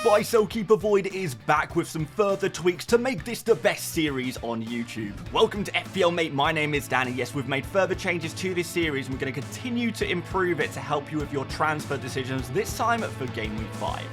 Buy, Sell, Keep, Avoid is back with some further tweaks to make this the best series on YouTube. Welcome to FPL Mate, my name is Dan, and yes, we've made further changes to this series and we're going to continue to improve it to help you with your transfer decisions, this time for Gameweek 5.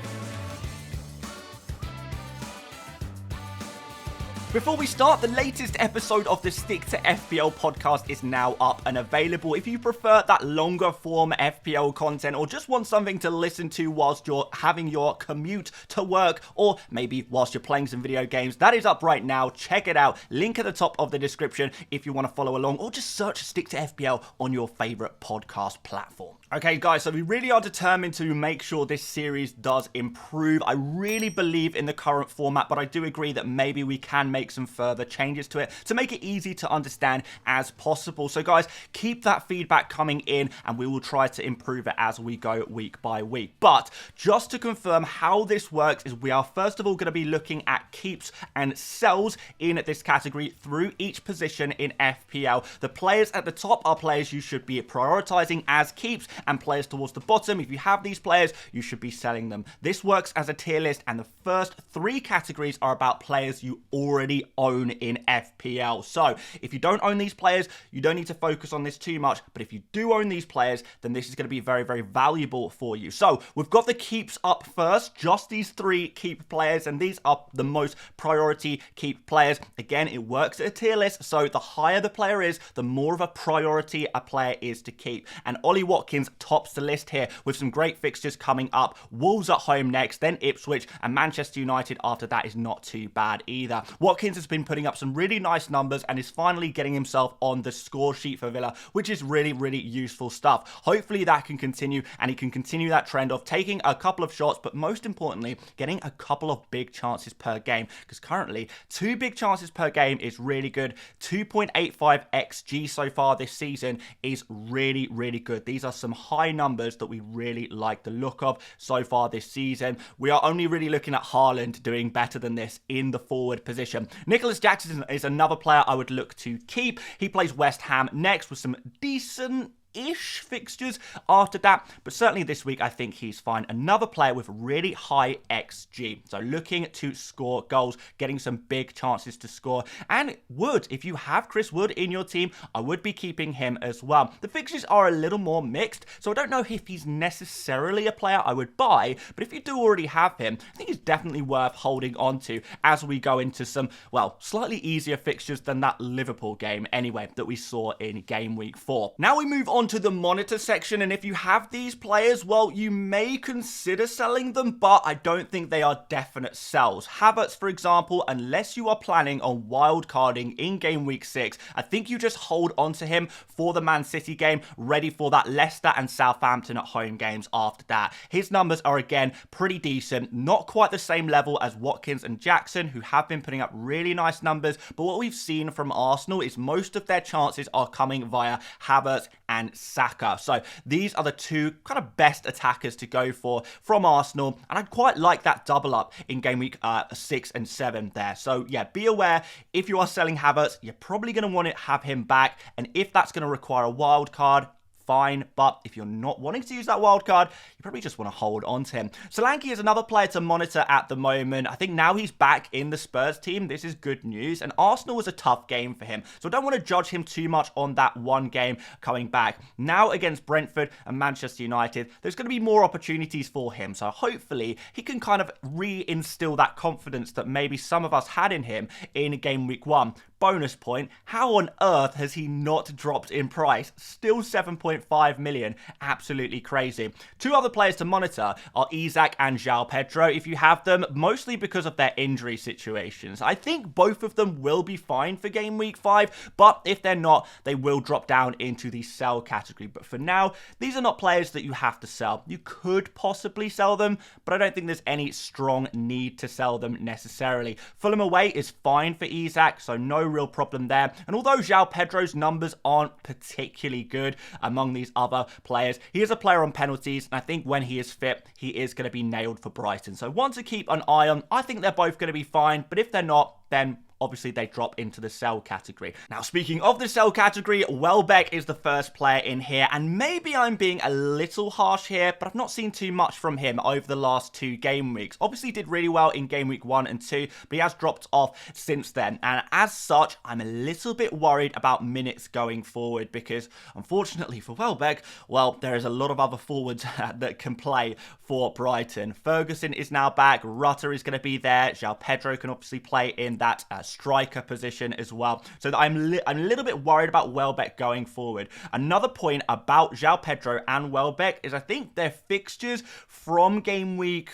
Before we start, the latest episode of the Stick to FPL podcast is now up and available. If you prefer that longer form FPL content or just want something to listen to whilst you're having your commute to work or maybe whilst you're playing some video games, that is up right now. Check it out. Link at the top of the description if you want to follow along or just search Stick to FPL on your favorite podcast platform. Okay guys, so we really are determined to make sure this series does improve. I really believe in the current format, but I do agree that maybe we can make some further changes to it to make it easy to understand as possible. So guys, keep that feedback coming in and we will try to improve it as we go week by week. But just to confirm how this works is we are first of all going to be looking at keeps and sells in this category through each position in FPL. The players at the top are players you should be prioritizing as keeps, and players towards the bottom, if you have these players, you should be selling them. This works as a tier list, and the first three categories are about players you already own in FPL. So if you don't own these players, you don't need to focus on this too much, but if you do own these players, then this is going to be very, very valuable for you. So we've got the keeps up first, just these three keep players, and these are the most priority keep players. Again, it works at a tier list, so the higher the player is, the more of a priority a player is to keep. And Ollie Watkins tops the list here with some great fixtures coming up. Wolves at home next, then Ipswich, and Manchester United after that is not too bad either. Watkins has been putting up some really nice numbers and is finally getting himself on the score sheet for Villa, which is really, really useful stuff. Hopefully that can continue and he can continue that trend of taking a couple of shots, but most importantly, getting a couple of big chances per game, because currently 2 big chances per game is really good. 2.85 XG so far this season is really, really good. These are some high numbers that we really like the look of so far this season. We are only really looking at Haaland doing better than this in the forward position. Nicholas Jackson is another player I would look to keep. He plays West Ham next with some decent-ish fixtures after that, but certainly this week I think he's fine. Another player with really high XG, so looking to score goals, getting some big chances to score. And Wood, if you have Chris Wood in your team, I would be keeping him as well. The fixtures are a little more mixed, so I don't know if he's necessarily a player I would buy, but if you do already have him, I think he's definitely worth holding on to as we go into some, well, slightly easier fixtures than that Liverpool game anyway that we saw in game week 4. Now we move on to the monitor section, and if you have these players, well, you may consider selling them, but I don't think they are definite sells. Havertz, for example, unless you are planning on wildcarding in game week 6, I think you just hold on to him for the Man City game, ready for that Leicester and Southampton at home games after that. His numbers are again pretty decent, not quite the same level as Watkins and Jackson, who have been putting up really nice numbers, but what we've seen from Arsenal is most of their chances are coming via Havertz and Saka. So these are the two kind of best attackers to go for from Arsenal, and I'd quite like that double up in game week 6 and 7 there. So yeah, be aware if you are selling Havertz, you're probably going to want to have him back, and if that's going to require a wild card, fine, but if you're not wanting to use that wild card, you probably just want to hold on to him. Solanke is another player to monitor at the moment. I think now he's back in the Spurs team, this is good news, and Arsenal was a tough game for him, so I don't want to judge him too much on that one game coming back. Now against Brentford and Manchester United, there's going to be more opportunities for him, so hopefully he can kind of reinstill that confidence that maybe some of us had in him in game week 1. Bonus point, how on earth has he not dropped in price? Still 7.5 million, absolutely crazy. Two other players to monitor are Isak and João Pedro if you have them, mostly because of their injury situations. I think both of them will be fine for game week 5, but if they're not, they will drop down into the sell category. But for now, these are not players that you have to sell. You could possibly sell them, but I don't think there's any strong need to sell them necessarily. Fulham away is fine for Isak, so no real problem there. And although João Pedro's numbers aren't particularly good among these other players, he is a player on penalties, and I think when he is fit, he is going to be nailed for Brighton. So one to keep an eye on. I think they're both going to be fine, but if they're not, then obviously they drop into the sell category. Now, speaking of the sell category, Welbeck is the first player in here, and maybe I'm being a little harsh here, but I've not seen too much from him over the last 2 game weeks. Obviously did really well in game week 1 and 2, but he has dropped off since then, and as such, I'm a little bit worried about minutes going forward, because unfortunately for Welbeck, well, there is a lot of other forwards that can play for Brighton. Ferguson is now back, Rutter is going to be there, João Pedro can obviously play in that striker position as well, so that I'm a little bit worried about Welbeck going forward. Another point about João Pedro and Welbeck is I think their fixtures from game week,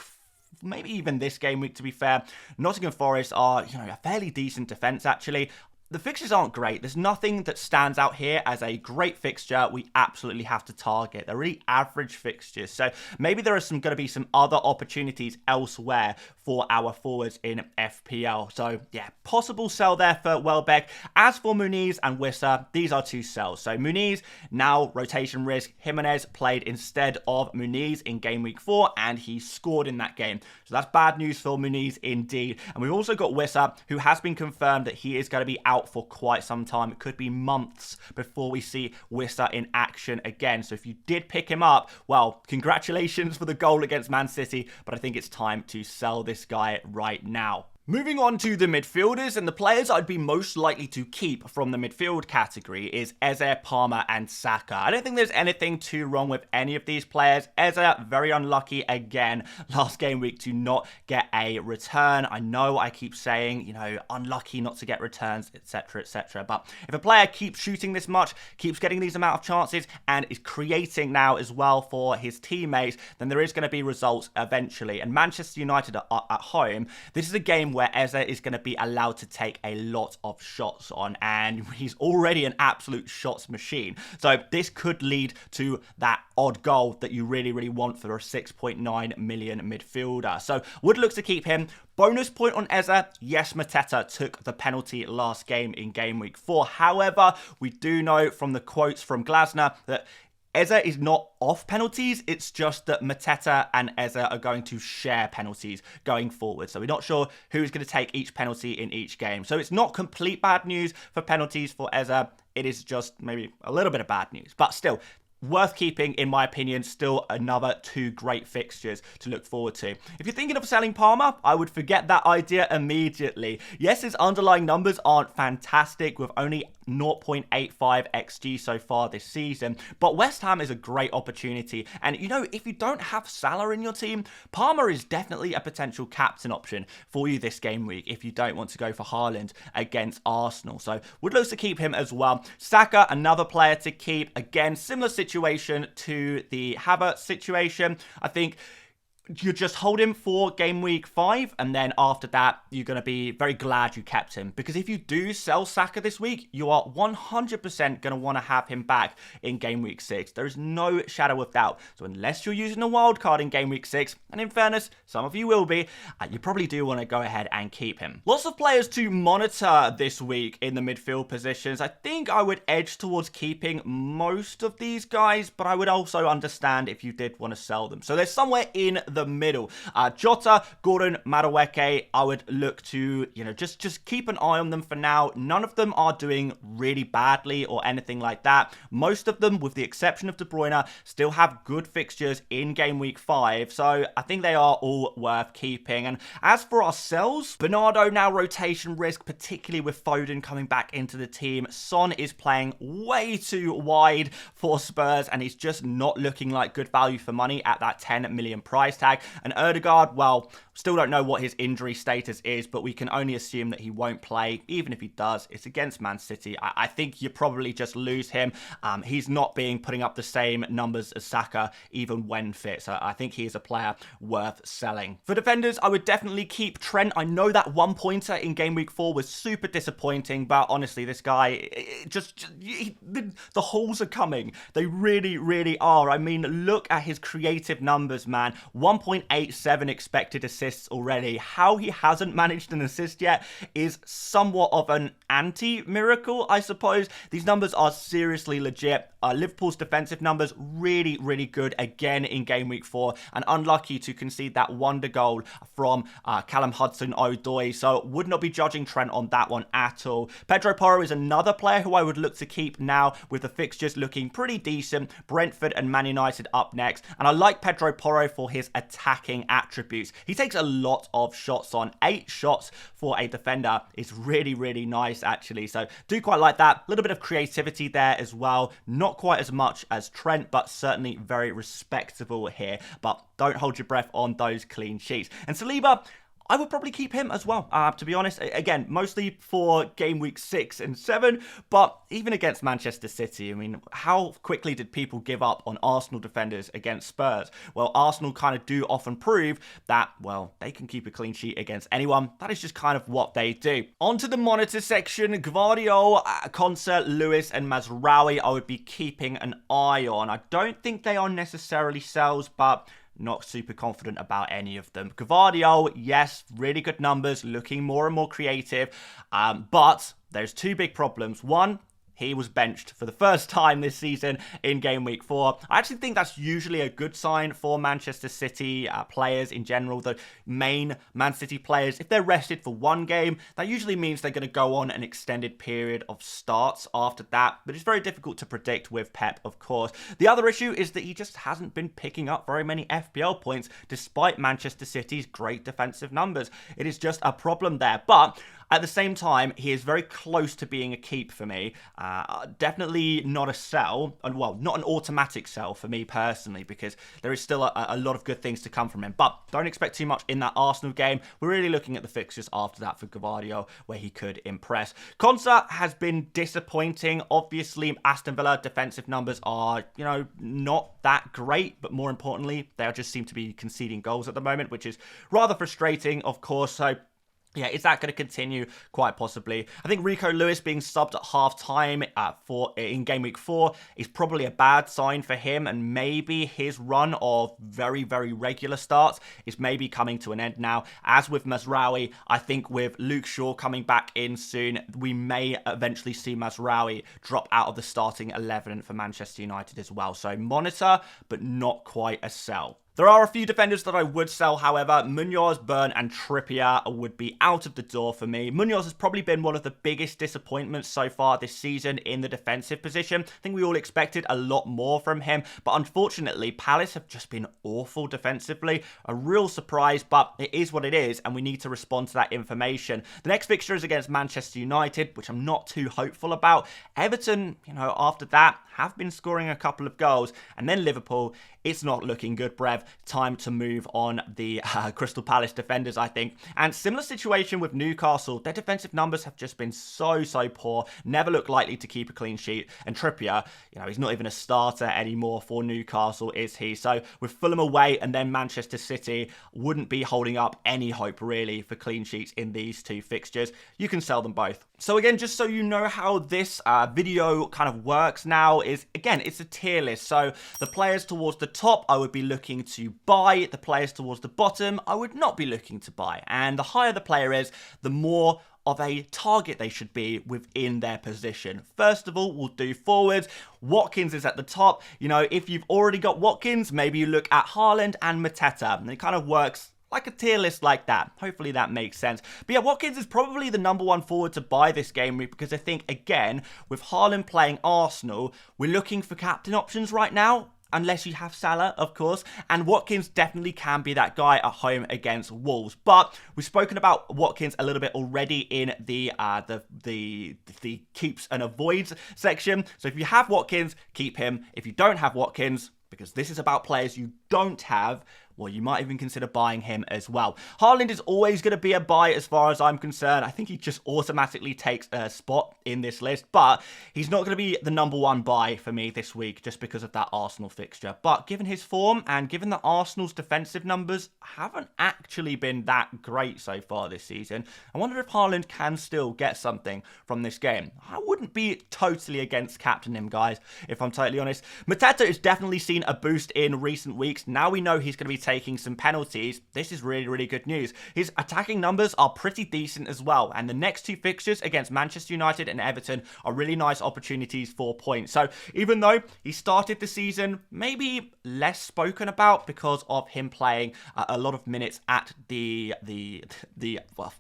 maybe even this game week to be fair, Nottingham Forest are, a fairly decent defence actually. The fixtures aren't great. There's nothing that stands out here as a great fixture we absolutely have to target. They're really average fixtures. So maybe there are going to be some other opportunities elsewhere for our forwards in FPL. So yeah, possible sell there for Welbeck. As for Muniz and Wissa, these are 2 sells. So Muniz, now rotation risk. Jimenez played instead of Muniz in game week 4 and he scored in that game. So that's bad news for Muniz indeed. And we've also got Wissa, who has been confirmed that he is going to be out for quite some time. It could be months before we see Wissa in action again. So if you did pick him up, well, congratulations for the goal against Man City, but I think it's time to sell this guy right now. Moving on to the midfielders, and the players I'd be most likely to keep from the midfield category is Eze, Palmer and Saka. I don't think there's anything too wrong with any of these players. Eze, very unlucky again last game week to not get a return. I know I keep saying, unlucky not to get returns, etc, etc. But if a player keeps shooting this much, keeps getting these amount of chances, and is creating now as well for his teammates, then there is going to be results eventually. And Manchester United are at home. This is a game where Eze is going to be allowed to take a lot of shots on, and he's already an absolute shots machine. So this could lead to that odd goal that you really, really want for a 6.9 million midfielder. So would look to keep him. Bonus point on Eze, yes, Mateta took the penalty last game in game week 4. However, we do know from the quotes from Glasner that Eze is not off penalties, it's just that Mateta and Eze are going to share penalties going forward. So we're not sure who's going to take each penalty in each game. So it's not complete bad news for penalties for Eze. It is just maybe a little bit of bad news. But still, worth keeping, in my opinion. Still another 2 great fixtures to look forward to. If you're thinking of selling Palmer, I would forget that idea immediately. Yes, his underlying numbers aren't fantastic with only 0.85 XG so far this season, but West Ham is a great opportunity. And if you don't have Salah in your team, Palmer is definitely a potential captain option for you this game week if you don't want to go for Haaland against Arsenal. So would love to keep him as well. Saka, another player to keep. Again, similar situation to the Havertz situation. I think you just hold him for game week 5, and then after that, you're going to be very glad you kept him. Because if you do sell Saka this week, you are 100% going to want to have him back in game week 6. There is no shadow of doubt. So unless you're using a wild card in game week 6, and in fairness, some of you will be, you probably do want to go ahead and keep him. Lots of players to monitor this week in the midfield positions. I think I would edge towards keeping most of these guys, but I would also understand if you did want to sell them. So there's somewhere in the middle. Jota, Gordon, Madueke, I would look to, just keep an eye on them for now. None of them are doing really badly or anything like that. Most of them, with the exception of De Bruyne, still have good fixtures in game week 5. So I think they are all worth keeping. And as for ourselves, Bernardo now rotation risk, particularly with Foden coming back into the team. Son is playing way too wide for Spurs, and he's just not looking like good value for money at that 10 million price tag. And Ødegaard, well, still don't know what his injury status is, but we can only assume that he won't play. Even if he does, it's against Man City. I think you probably just lose him. He's not putting up the same numbers as Saka, even when fit. So I think he is a player worth selling. For defenders, I would definitely keep Trent. I know that 1-pointer in game week 4 was super disappointing, but honestly, this guy, the hauls are coming. They really, really are. I mean, look at his creative numbers, man. 1.87 expected assists already. How he hasn't managed an assist yet is somewhat of an anti-miracle, I suppose. These numbers are seriously legit. Liverpool's defensive numbers really, really good again in game week 4, and unlucky to concede that wonder goal from Callum Hudson-Odoi, so would not be judging Trent on that one at all. Pedro Porro is another player who I would look to keep now, with the fixtures looking pretty decent. Brentford and Man United up next, and I like Pedro Porro for his attacking attributes. He takes a lot of shots on. 8 shots for a defender is really, really nice actually, so do quite like that. A little bit of creativity there as well, not quite as much as Trent, but certainly very respectable here. But don't hold your breath on those clean sheets. And Saliba, I would probably keep him as well, to be honest. Again, mostly for game week 6 and 7, but even against Manchester City, I mean, how quickly did people give up on Arsenal defenders against Spurs? Well, Arsenal kind of do often prove that, well, they can keep a clean sheet against anyone. That is just kind of what they do. On to the monitor section. Gvardiol, Concert, Lewis, and Mazraoui I would be keeping an eye on. I don't think they are necessarily sells, but not super confident about any of them. Gvardiol, yes, really good numbers, looking more and more creative, but there's 2 big problems. One, he was benched for the first time this season in game week 4. I actually think that's usually a good sign for Manchester City players in general. The main Man City players, if they're rested for 1 game, that usually means they're going to go on an extended period of starts after that. But it's very difficult to predict with Pep, of course. The other issue is that he just hasn't been picking up very many FPL points despite Manchester City's great defensive numbers. It is just a problem there. But at the same time, he is very close to being a keep for me. Definitely not a sell, and well, not an automatic sell for me personally, because there is still a lot of good things to come from him. But don't expect too much in that Arsenal game. We're really looking at the fixtures after that for Gvardiol, where he could impress. Konsa has been disappointing. Obviously, Aston Villa defensive numbers are, you know, not that great, but more importantly, they just seem to be conceding goals at the moment, which is rather frustrating, of course. So yeah, is that going to continue? Quite possibly. I think Rico Lewis being subbed at half-time in game week 4 is probably a bad sign for him, and maybe his run of very, very regular starts is maybe coming to an end now. As with Mazraoui, I think with Luke Shaw coming back in soon, we may eventually see Mazraoui drop out of the starting 11 for Manchester United as well. So monitor, but not quite a sell. There are a few defenders that I would sell, however. Munoz, Burn, and Trippier would be out of the door for me. Munoz has probably been one of the biggest disappointments so far this season in the defensive position. I think we all expected a lot more from him, but unfortunately, Palace have just been awful defensively. A real surprise, but it is what it is, and we need to respond to that information. The next fixture is against Manchester United, which I'm not too hopeful about. Everton, you know, after that, have been scoring a couple of goals, and then Liverpool. It's not looking good, Brev. Time to move on the Crystal Palace defenders, I think. And similar situation with Newcastle. Their defensive numbers have just been so poor. Never look likely to keep a clean sheet. And Trippier, you know, he's not even a starter anymore for Newcastle, is he? So with Fulham away and then Manchester City, wouldn't be holding up any hope, really, for clean sheets in these 2 fixtures. You can sell them both. So again, just so you know how this video kind of works now is, again, it's a tier list. So the players towards the top, I would be looking to buy. The players towards the bottom, I would not be looking to buy. And the higher the player is, the more of a target they should be within their position. First of all, we'll do forwards. Watkins is at the top. You know, if you've already got Watkins, maybe you look at Haaland and Mateta. And it kind of works like a tier list like that. Hopefully that makes sense. But yeah, Watkins is probably the number 1 forward to buy this game week, because I think, again, with Haaland playing Arsenal, we're looking for captain options right now. Unless you have Salah, of course. And Watkins definitely can be that guy at home against Wolves. But we've spoken about Watkins a little bit already in the keeps and avoids section. So if you have Watkins, keep him. If you don't have Watkins, because this is about players you don't have, well, you might even consider buying him as well. Haaland is always going to be a buy as far as I'm concerned. I think he just automatically takes a spot in this list, but he's not going to be the number 1 buy for me this week just because of that Arsenal fixture. But given his form and given that Arsenal's defensive numbers haven't actually been that great so far this season, I wonder if Haaland can still get something from this game. I wouldn't be totally against captaining him, guys, if I'm totally honest. Mateta has definitely seen a boost in recent weeks. Now we know he's going to be taking some penalties, this is really, really good news. His attacking numbers are pretty decent as well, and the next two fixtures against Manchester United and Everton are really nice opportunities for points. So even though he started the season maybe less spoken about because of him playing a lot of minutes at the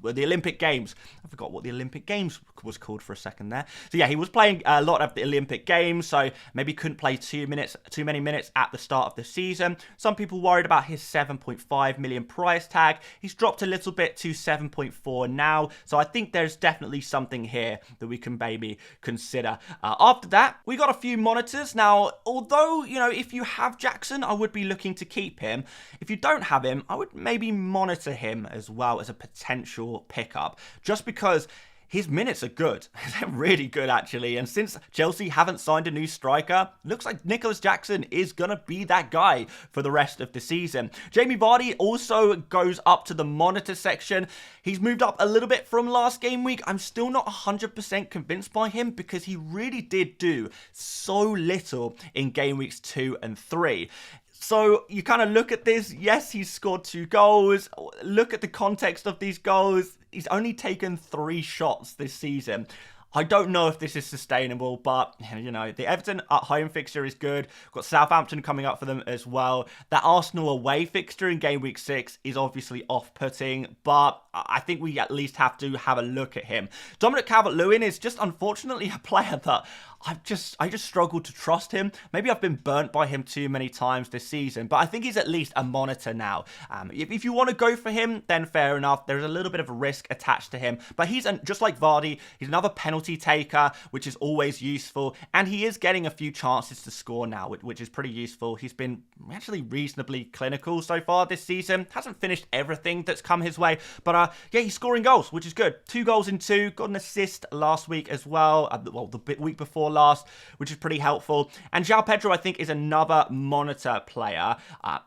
Olympic Games. I forgot what the Olympic Games was called for a second there. So yeah, he was playing a lot of the Olympic Games, so maybe couldn't play too many minutes at the start of the season. Some people worried about his 7.5 million price tag. He's dropped a little bit to 7.4 now, so I think there's definitely something here that we can maybe consider. After that, we got a few monitors. Now, although, you know, if you have Jackson, I would be looking to keep him. If you don't have him, I would maybe monitor him as well as a potential pickup, just because his minutes are good. They're really good, actually. And since Chelsea haven't signed a new striker, looks like Nicholas Jackson is going to be that guy for the rest of the season. Jamie Vardy also goes up to the monitor section. He's moved up a little bit from last game week. I'm still not 100% convinced by him because he really did do so little in game weeks 2 and 3. So you kind of look at this. Yes, he's scored 2 goals. Look at the context of these goals. He's only taken 3 shots this season. I don't know if this is sustainable, but, you know, the Everton at home fixture is good. We've got Southampton coming up for them as well. That Arsenal away fixture in game week 6 is obviously off-putting, but I think we at least have to have a look at him. Dominic Calvert-Lewin is just unfortunately a player that I just struggle to trust him. Maybe I've been burnt by him too many times this season, but I think he's at least a monitor now. If you want to go for him, then fair enough. There's a little bit of a risk attached to him, but he's just like Vardy, he's another penalty taker, which is always useful, and he is getting a few chances to score now, which is pretty useful. He's been actually reasonably clinical so far this season. Hasn't finished everything that's come his way, but yeah, he's scoring goals, which is good. 2 goals in 2, got an assist last week as well, the week before last, which is pretty helpful. And João Pedro, I think, is another monitor player.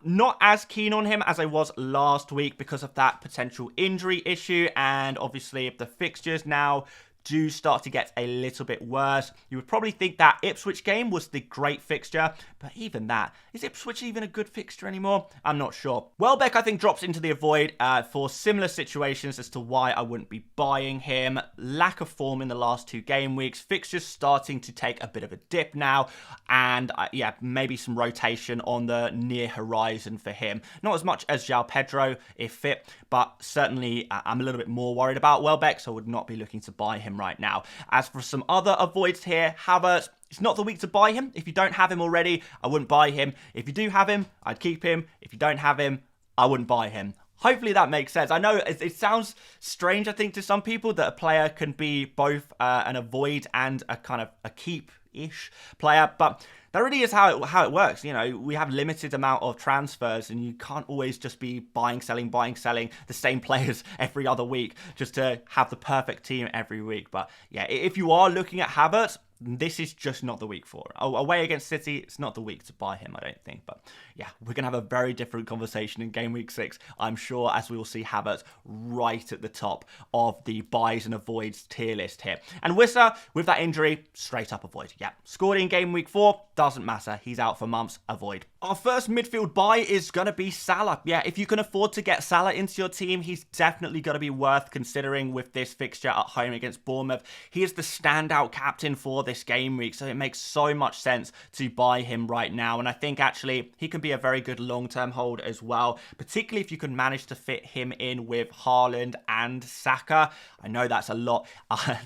Not as keen on him as I was last week because of that potential injury issue, and obviously if the fixtures now do start to get a little bit worse. You would probably think that Ipswich game was the great fixture, but even that, is Ipswich even a good fixture anymore? I'm not sure. Welbeck, I think, drops into the avoid for similar situations as to why I wouldn't be buying him. Lack of form in the last 2 game weeks, fixtures starting to take a bit of a dip now, and yeah, maybe some rotation on the near horizon for him. Not as much as João Pedro, if fit, but certainly I'm a little bit more worried about Welbeck, so I would not be looking to buy him right now. As for some other avoids here, Havertz, it's not the week to buy him. If you don't have him already, I wouldn't buy him. If you do have him, I'd keep him. If you don't have him, I wouldn't buy him. Hopefully that makes sense. I know it sounds strange, I think, to some people that a player can be both an avoid and a kind of a keep-ish player, but that really is how it works. You know, we have limited amount of transfers, and you can't always just be buying, selling the same players every other week just to have the perfect team every week. But yeah, if you are looking at Havertz, this is just not the week for it. Away against City, it's not the week to buy him, I don't think. But yeah, we're going to have a very different conversation in game week 6, I'm sure, as we will see Havertz right at the top of the buys and avoids tier list here. And Wissa, with that injury, straight up avoid. Yeah, scored in game week 4, doesn't matter. He's out for months, avoid. Our first midfield buy is going to be Salah. Yeah, if you can afford to get Salah into your team, he's definitely going to be worth considering with this fixture at home against Bournemouth. He is the standout captain for this game week, so it makes so much sense to buy him right now. And I think actually he can be a very good long-term hold as well, particularly if you can manage to fit him in with Haaland and Saka. I know that's a lot,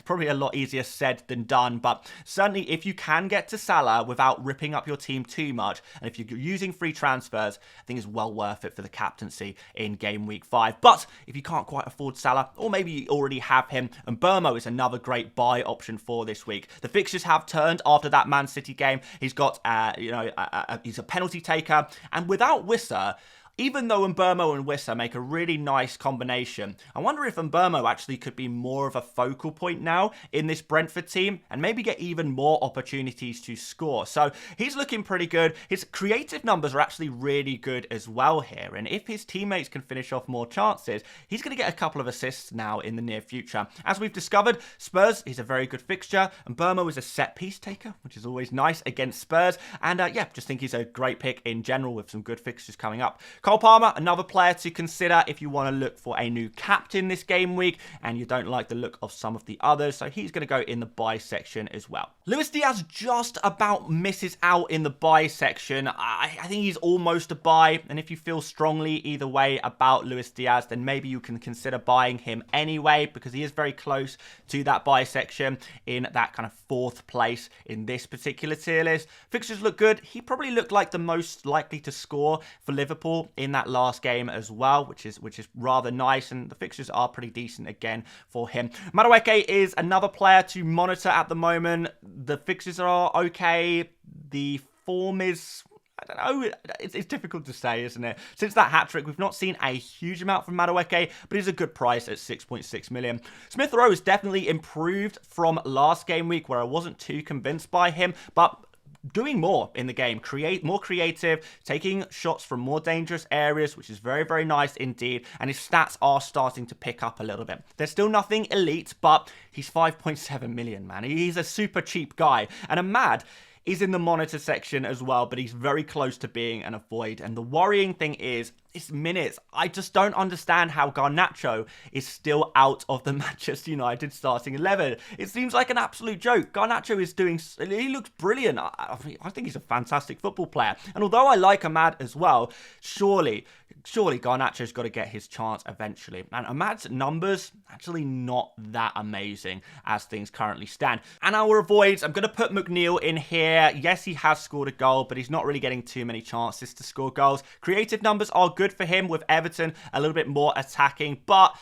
probably a lot easier said than done, but certainly if you can get to Salah without ripping up your team too much, and if you're using free transfers, I think it's well worth it for the captaincy in game week 5. But if you can't quite afford Salah, or maybe you already have him, and Burmo is another great buy option for this week. The fixtures have turned after that Man City game. He's got, he's a penalty taker, and without Wissa, even though Mbeumo and Wissa make a really nice combination, I wonder if Mbeumo actually could be more of a focal point now in this Brentford team and maybe get even more opportunities to score. So he's looking pretty good. His creative numbers are actually really good as well here. And if his teammates can finish off more chances, he's going to get a couple of assists now in the near future. As we've discovered, Spurs is a very good fixture. And Mbeumo is a set-piece taker, which is always nice against Spurs. And yeah, just think he's a great pick in general with some good fixtures coming up. Cole Palmer, another player to consider if you want to look for a new captain this game week and you don't like the look of some of the others. So he's going to go in the buy section as well. Luis Diaz just about misses out in the buy section. I think he's almost a buy. And if you feel strongly either way about Luis Diaz, then maybe you can consider buying him anyway, because he is very close to that buy section in that kind of 4th place in this particular tier list. Fixtures look good. He probably looked like the most likely to score for Liverpool in that last game as well, which is rather nice, and the fixtures are pretty decent again for him. Madueke is another player to monitor at the moment. The fixtures are okay. The form is, I don't know, it's difficult to say, isn't it? Since that hat-trick, we've not seen a huge amount from Madueke, but he's a good price at 6.6 million. Smith Rowe has definitely improved from last game week, where I wasn't too convinced by him, but doing more in the game, more creative, taking shots from more dangerous areas, which is very, very nice indeed. And his stats are starting to pick up a little bit. There's still nothing elite, but he's 5.7 million, man. He's a super cheap guy. And Ahmad is in the monitor section as well, but he's very close to being an avoid. And the worrying thing is, it's minutes. I just don't understand how Garnacho is still out of the Manchester United starting 11. It seems like an absolute joke. Garnacho is he looks brilliant. I think he's a fantastic football player. And although I like Ahmad as well, surely Garnacho's got to get his chance eventually. And Ahmad's numbers, actually not that amazing as things currently stand. And our avoids, I'm going to put McNeil in here. Yes, he has scored a goal, but he's not really getting too many chances to score goals. Creative numbers are good for him with Everton, a little bit more attacking, but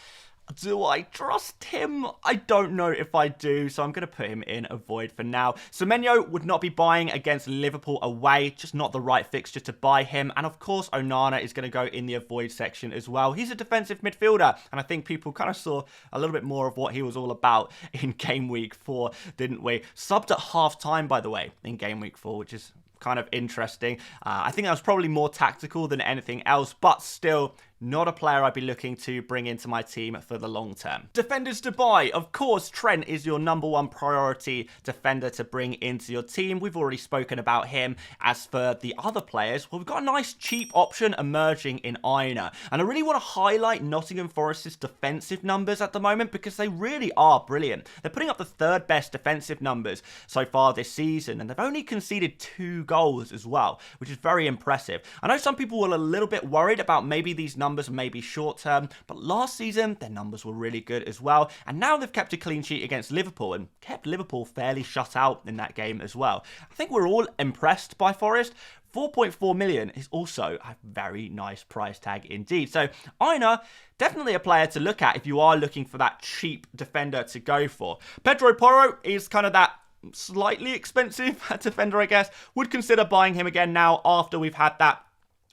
do I trust him? I don't know if I do, so I'm going to put him in avoid for now. Semenyo would not be buying against Liverpool away, just not the right fixture to buy him. And of course, Onana is going to go in the avoid section as well. He's a defensive midfielder, and I think people kind of saw a little bit more of what he was all about in Game Week 4, didn't we? Subbed at half-time, by the way, in Game Week 4, which is kind of interesting. I think that was probably more tactical than anything else, but still not a player I'd be looking to bring into my team for the long term. Defenders to buy. Of course, Trent is your #1 priority defender to bring into your team. We've already spoken about him. As for the other players, well, we've got a nice cheap option emerging in Aina. And I really want to highlight Nottingham Forest's defensive numbers at the moment, because they really are brilliant. They're putting up the 3rd best defensive numbers so far this season, and they've only conceded 2 goals as well, which is very impressive. I know some people were a little bit worried about maybe these numbers may be short term, but last season their numbers were really good as well, and now they've kept a clean sheet against Liverpool and kept Liverpool fairly shut out in that game as well. I think we're all impressed by Forest. 4.4 million is also a very nice price tag indeed. So Aina, definitely a player to look at if you are looking for that cheap defender to go for. Pedro Porro is kind of that slightly expensive defender, I guess. Would consider buying him again now after we've had that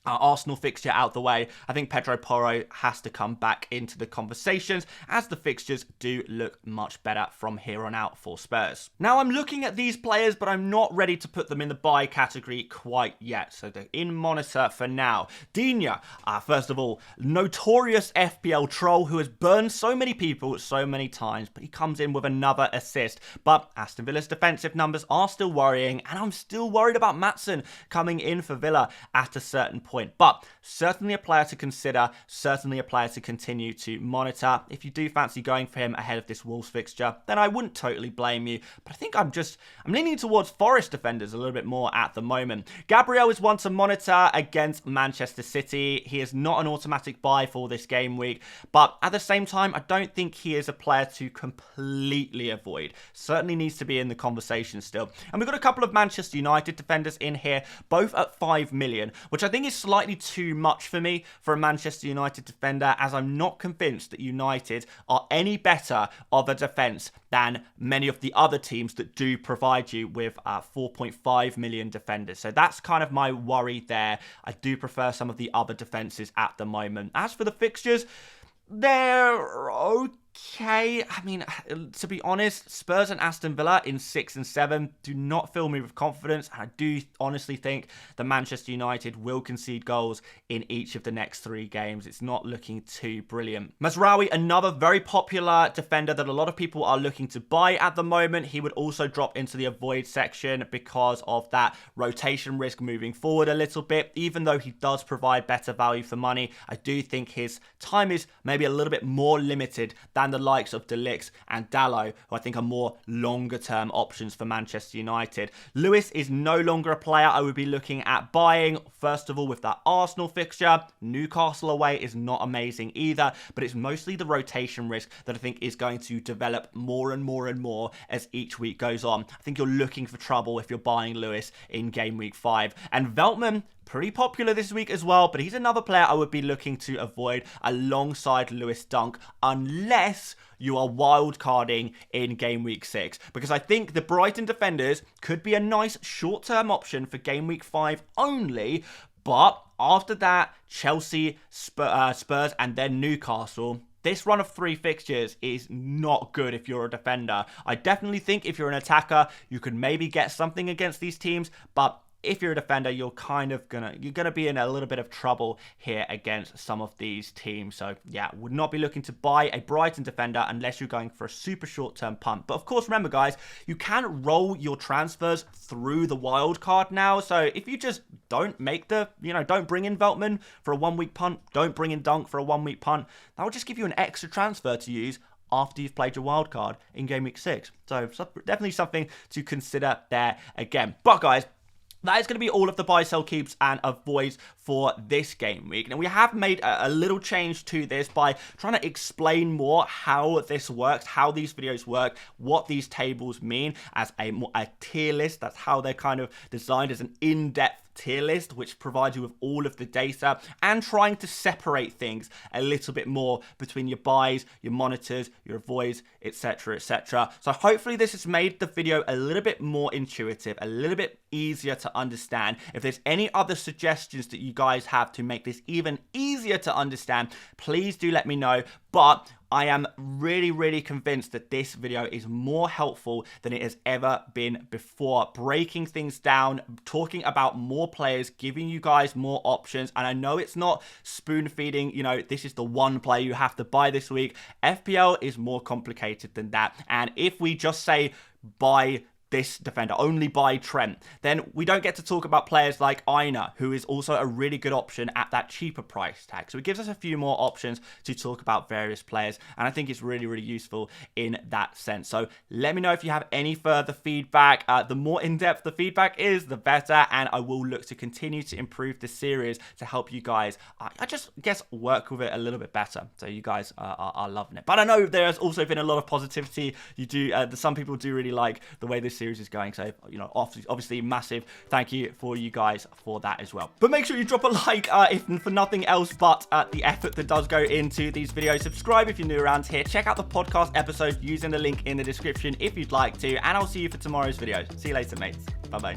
Arsenal fixture out the way. I think Pedro Porro has to come back into the conversations, as the fixtures do look much better from here on out for Spurs. Now, I'm looking at these players, but I'm not ready to put them in the buy category quite yet, so they're in monitor for now. Digne, first of all, notorious FPL troll who has burned so many people so many times, but he comes in with another assist. But Aston Villa's defensive numbers are still worrying, and I'm still worried about Maatsen coming in for Villa at a certain point. But certainly a player to consider, certainly a player to continue to monitor. If you do fancy going for him ahead of this Wolves fixture, then I wouldn't totally blame you. But I think I'm leaning towards Forest defenders a little bit more at the moment. Gabriel is one to monitor against Manchester City. He is not an automatic buy for this game week, but at the same time, I don't think he is a player to completely avoid. Certainly needs to be in the conversation still. And we've got a couple of Manchester United defenders in here, both at 5 million, which I think is slightly too much for me for a Manchester United defender, as I'm not convinced that United are any better of a defence than many of the other teams that do provide you with 4.5 million defenders. So that's kind of my worry there. I do prefer some of the other defences at the moment. As for the fixtures, they're okay. okay. I mean, to be honest, Spurs and Aston Villa in 6 and 7 do not fill me with confidence. And I do honestly think that Manchester United will concede goals in each of the next 3 games. It's not looking too brilliant. Mazraoui, another very popular defender that a lot of people are looking to buy at the moment. He would also drop into the avoid section because of that rotation risk moving forward a little bit. Even though he does provide better value for money, I do think his time is maybe a little bit more limited than the likes of De Ligt and Dalot, who I think are more longer term options for Manchester United. Lewis is no longer a player I would be looking at buying. First of all, with that Arsenal fixture, Newcastle away is not amazing either, but it's mostly the rotation risk that I think is going to develop more and more and more as each week goes on. I think you're looking for trouble if you're buying Lewis in Game Week 5. And Veltman, pretty popular this week as well, but he's another player I would be looking to avoid alongside Lewis Dunk, unless you are wildcarding in Game Week 6, because I think the Brighton defenders could be a nice short-term option for Game Week 5 only, but after that, Chelsea, Spurs, and then Newcastle. This run of 3 fixtures is not good if you're a defender. I definitely think if you're an attacker, you could maybe get something against these teams, but if you're a defender, you're gonna be in a little bit of trouble here against some of these teams. So yeah, would not be looking to buy a Brighton defender unless you're going for a super short-term punt. But of course, remember guys, you can roll your transfers through the wild card now. So if you just don't make don't bring in Veltman for a 1-week punt, don't bring in Dunk for a 1-week punt, that will just give you an extra transfer to use after you've played your wild card in Game Week 6. So definitely something to consider there again. But guys, that is going to be all of the buy, sell, keeps, and avoids for this game week. Now, we have made a little change to this by trying to explain more how this works, how these videos work, what these tables mean as a tier list. That's how they're kind of designed as an in-depth tier list, which provides you with all of the data, and trying to separate things a little bit more between your buys, your monitors, your avoids, etc, etc. So hopefully this has made the video a little bit more intuitive, a little bit easier to understand. If there's any other suggestions that you guys have to make this even easier to understand, please do let me know. But I am really, really convinced that this video is more helpful than it has ever been before. Breaking things down, talking about more players, giving you guys more options. And I know it's not spoon feeding, this is the one player you have to buy this week. FPL is more complicated than that. And if we just say buy this defender, only buy Trent, then we don't get to talk about players like Aina, who is also a really good option at that cheaper price tag. So it gives us a few more options to talk about various players, and I think it's really, really useful in that sense. So let me know if you have any further feedback. The more in-depth the feedback is, the better, and I will look to continue to improve this series to help you guys, I just guess, work with it a little bit better, so you guys are loving it. But I know there's also been a lot of positivity. Some people do really like the way this series is going, so obviously massive thank you for you guys for that as well. But make sure you drop a like if for nothing else but the effort that does go into these videos. Subscribe if you're new around here. Check out the podcast episode using the link in the description if you'd like to, and I'll see you for tomorrow's videos. See you later, mates. Bye bye.